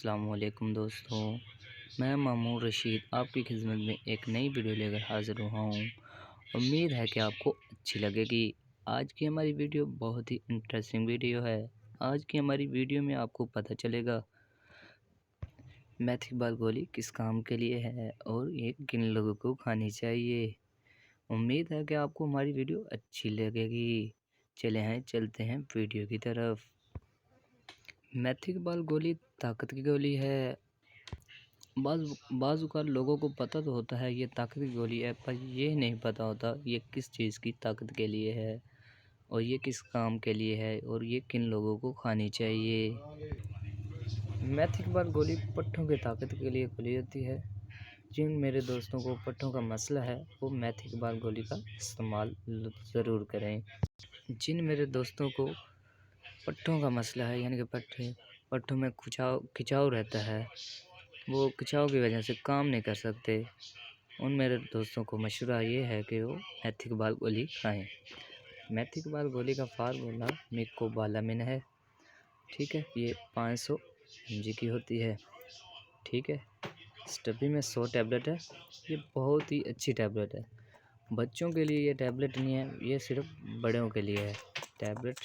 السلام علیکم دوستوں، میں مامون رشید آپ کی خدمت میں ایک نئی ویڈیو لے کر حاضر ہوا ہوں۔ امید ہے کہ آپ کو اچھی لگے گی۔ آج کی ہماری ویڈیو بہت ہی انٹرسٹنگ ویڈیو ہے۔ آج کی ہماری ویڈیو میں آپ کو پتہ چلے گا میتھک بال گولی کس کام کے لیے ہے اور یہ کن لوگوں کو کھانی چاہیے۔ امید ہے کہ آپ کو ہماری ویڈیو اچھی لگے گی۔ چلتے ہیں ویڈیو کی طرف۔ میتھک بال گولی طاقت کی گولی ہے۔ بعض اوقات لوگوں کو پتہ تو ہوتا ہے یہ طاقت کی گولی ہے، پر یہ نہیں پتہ ہوتا یہ کس چیز کی طاقت کے لیے ہے اور یہ کس کام کے لیے ہے اور یہ کن لوگوں کو کھانی چاہیے۔ میتھک بال گولی پٹھوں کی طاقت کے لیے کھلی ہوتی ہے۔ جن میرے دوستوں کو پٹھوں کا مسئلہ ہے وہ میتھک بال گولی کا استعمال ضرور کریں۔ جن میرے دوستوں کو پٹھوں کا مسئلہ ہے، یعنی کہ پٹھوں میں کھچاؤ رہتا ہے، وہ کھچاؤ کی وجہ سے کام نہیں کر سکتے، ان میرے دوستوں کو مشورہ یہ ہے کہ وہ میتھک بال گولی کھائیں۔ میتھک بال گولی کا فارمولا میکوبالامین ہے، ٹھیک ہے، یہ 500 mg کی ہوتی ہے، ٹھیک ہے۔ اس ڈبی میں 100 ٹیبلٹ ہے، یہ بہت ہی اچھی ٹیبلٹ ہے۔ بچوں کے لیے یہ ٹیبلٹ نہیں ہے، یہ صرف بڑوں کے لیے ہے۔ ٹیبلٹ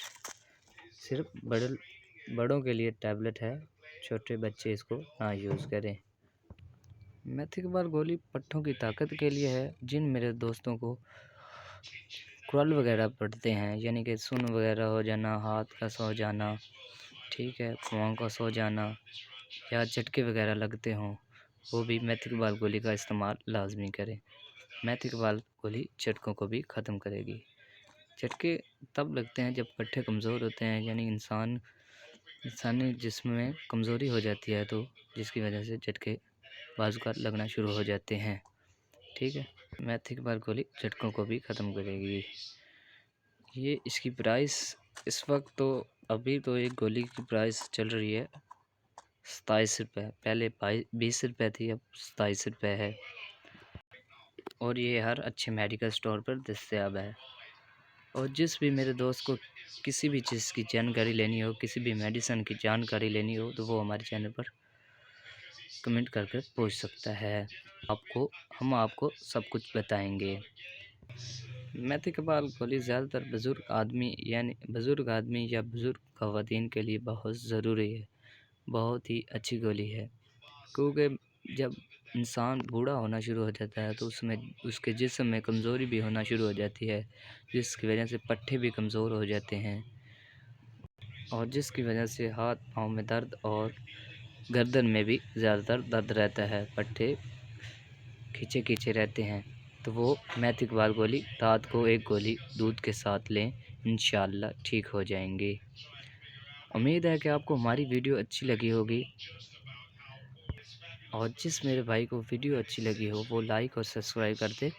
صرف بڑوں کے لیے ٹیبلٹ ہے، چھوٹے بچے اس کو نہ یوز کریں۔ میتھک بال گولی پٹھوں کی طاقت کے لیے ہے۔ جن میرے دوستوں کو کرل وغیرہ پڑتے ہیں، یعنی کہ سن وغیرہ ہو جانا، ہاتھ کا سو جانا، ٹھیک ہے، پاؤں کا سو جانا یا جھٹکے وغیرہ لگتے ہوں، وہ بھی میتھک بال گولی کا استعمال لازمی کریں۔ میتھک بال گولی جھٹکوں کو بھی ختم کرے گی۔ جھٹکے تب لگتے ہیں جب پٹھے کمزور ہوتے ہیں، یعنی انسانی جسم میں کمزوری ہو جاتی ہے، تو جس کی وجہ سے جھٹکے بعض اوقات لگنا شروع ہو جاتے ہیں، ٹھیک ہے۔ میتھک بال گولی جھٹکوں کو بھی ختم کرے گی۔ یہ اس کی پرائس اس وقت تو ابھی تو ایک گولی کی پرائس چل رہی ہے 27 روپے، پہلے 20 روپے تھی، اب 27 روپے ہے، اور یہ ہر اچھے میڈیکل سٹور پر دستیاب ہے۔ اور جس بھی میرے دوست کو کسی بھی چیز کی جانکاری لینی ہو، کسی بھی میڈیسن کی جانکاری لینی ہو، تو وہ ہمارے چینل پر کمنٹ کر کے پوچھ سکتا ہے، ہم آپ کو سب کچھ بتائیں گے۔ میتھک بال گولی زیادہ تر بزرگ آدمی یا بزرگ خواتین کے لیے بہت ضروری ہے، بہت ہی اچھی گولی ہے، کیونکہ جب انسان بوڑھا ہونا شروع ہو جاتا ہے تو اس کے جسم میں کمزوری بھی ہونا شروع ہو جاتی ہے، جس کی وجہ سے پٹھے بھی کمزور ہو جاتے ہیں، اور جس کی وجہ سے ہاتھ پاؤں میں درد اور گردن میں بھی زیادہ تر درد رہتا ہے، پٹھے کھینچے رہتے ہیں، تو وہ میتھک بال گولی رات کو ایک گولی دودھ کے ساتھ لیں، انشاءاللہ ٹھیک ہو جائیں گے۔ امید ہے کہ آپ کو ہماری ویڈیو اچھی لگی ہوگی، اور جس میرے بھائی کو ویڈیو اچھی لگی ہو وہ لائک اور سبسکرائب کر دے،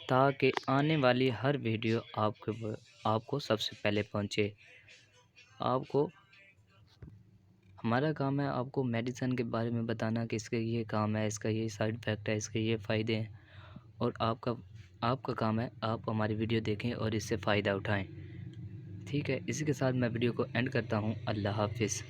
تاکہ آنے والی ہر ویڈیو آپ کو سب سے پہلے پہنچے۔ ہمارا کام ہے آپ کو میڈیسن کے بارے میں بتانا کہ اس کا یہ کام ہے، اس کا یہ سائیڈ افیکٹ ہے، اس کے یہ فائدے ہیں، اور آپ کا کام ہے آپ ہماری ویڈیو دیکھیں اور اس سے فائدہ اٹھائیں، ٹھیک ہے۔ اسی کے ساتھ میں ویڈیو کو اینڈ کرتا ہوں۔ اللہ حافظ۔